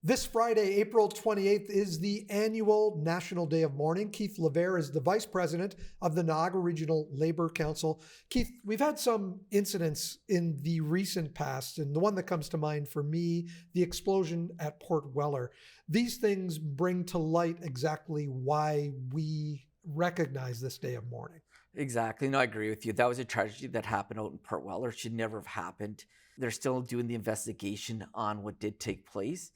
This Friday, April 28th, is the annual National Day of Mourning. Keith Levere is the Vice President of the Niagara Regional Labour Council. Keith, we've had some incidents in the recent past, and the one that comes to mind for me, the explosion at Port Weller. These things bring to light exactly why we recognize this day of mourning. Exactly. No, I agree with you. That was a tragedy that happened out in Port Weller. It should never have happened. They're still doing the investigation on what did take place.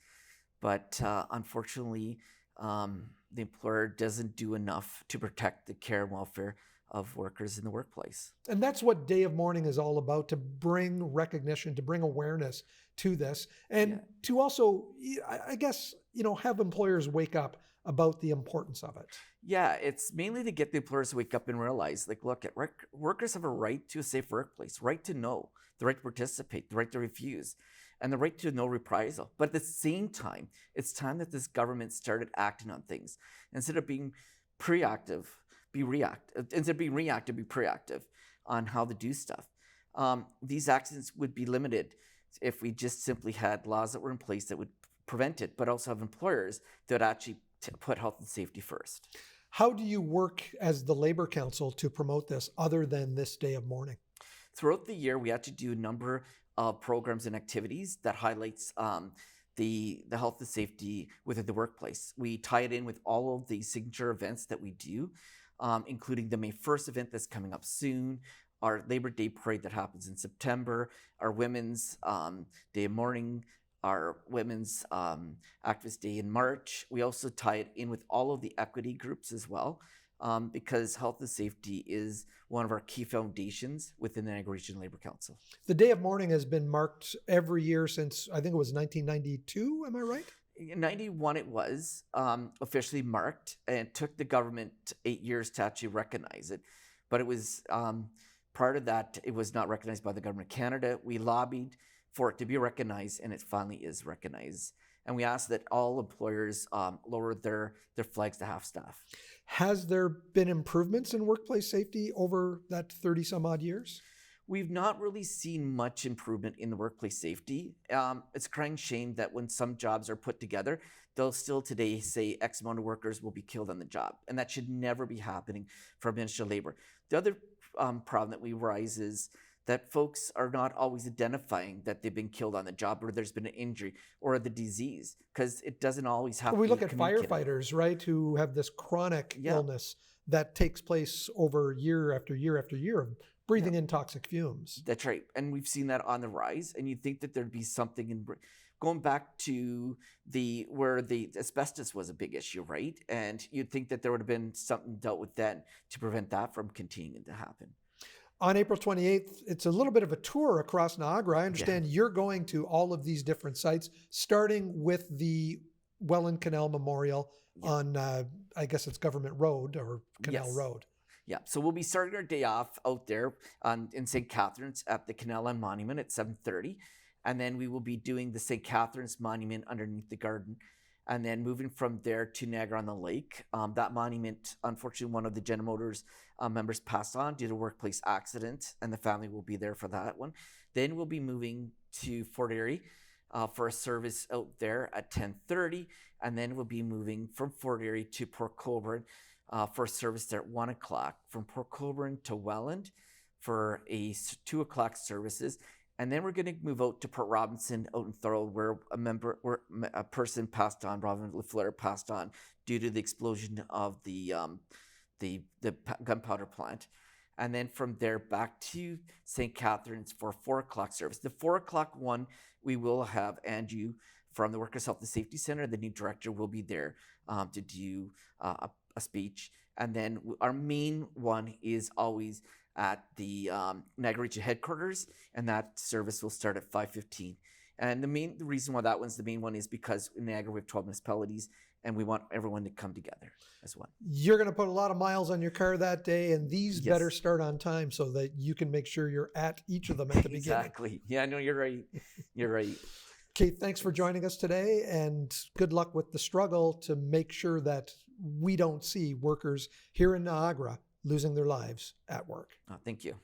But unfortunately, the employer doesn't do enough to protect the care and welfare of workers in the workplace. And that's what Day of Mourning is all about, to bring recognition, to bring awareness to this, and to also, I guess, have employers wake up about the importance of it. Yeah, it's mainly to get the employers to wake up and realize, look, workers have a right to a safe workplace, right to know, the right to participate, the right to refuse, and the right to no reprisal. But at the same time, it's time that this government started acting on things. Instead of being proactive, be reactive. Instead of being reactive, be proactive on how to do stuff. These accidents would be limited if we just simply had laws that were in place that would prevent it, but also have employers that actually put health and safety first. How do you work as the Labour Council to promote this other than this day of mourning? Throughout the year, we had to do a number of programs and activities that highlights the health and safety within the workplace. We tie it in with all of the signature events that we do, including the May 1st event that's coming up soon, our Labor Day parade that happens in September, our Women's Day of Mourning, our Women's Activist Day in March. We also tie it in with all of the equity groups as well, because health and safety is one of our key foundations within the Niagara Regional Labour Council. The Day of Mourning has been marked every year since, I think it was 1992, am I right? In 91 it was officially marked, and it took the government 8 years to actually recognize it. But it was, prior to that, it was not recognized by the government of Canada. We lobbied for it to be recognized, and it finally is recognized. And we ask that all employers lower their flags to half staff. Has there been improvements in workplace safety over that 30 some odd years? We've not really seen much improvement in the workplace safety. It's a crying shame that when some jobs are put together, they'll still today say X amount of workers will be killed on the job. And that should never be happening for Ministry of Labour. The other problem that we rise is that folks are not always identifying that they've been killed on the job, or there's been an injury or the disease, because it doesn't always have to be We look at firefighters, right, who have this chronic illness that takes place over year after year after year of breathing in toxic fumes. That's right. And we've seen that on the rise. And you'd think that there'd be something in going back to where the asbestos was a big issue, right? And you'd think that there would have been something dealt with then to prevent that from continuing to happen. On April 28th, it's a little bit of a tour across Niagara. I understand you're going to all of these different sites, starting with the Welland Canal Memorial on, I guess it's Government Road or Canal Road. Yeah, so we'll be starting our day off out there in St. Catharines at the Canal Line Monument at 7:30. And then we will be doing the St. Catharines Monument underneath the garden. And then moving from there to Niagara-on-the-Lake. That monument, unfortunately, one of the General Motors members passed on due to a workplace accident, and the family will be there for that one. Then we'll be moving to Fort Erie for a service out there at 10:30, and then we'll be moving from Fort Erie to Port Colborne for a service there at 1 o'clock, from Port Colborne to Welland for a 2 o'clock services. And then we're going to move out to Port Robinson out in Thorold, where a person passed on, Robin LaFleur passed on due to the explosion of the gunpowder plant. And then from there back to St. Catharines for 4 o'clock service. The 4 o'clock one, we will have Andrew from the Workers' Health and Safety Center. The new director will be there to do a speech. And then our main one is always at the Niagara Regional headquarters, and that service will start at 5:15. And the reason why that one's the main one is because in Niagara we have 12 municipalities, and we want everyone to come together as one. You're going to put a lot of miles on your car that day, and these better start on time so that you can make sure you're at each of them at the beginning. Exactly. Yeah, no, you're right. You're right. Keith, thanks for joining us today, and good luck with the struggle to make sure that we don't see workers here in Niagara losing their lives at work. Thank you.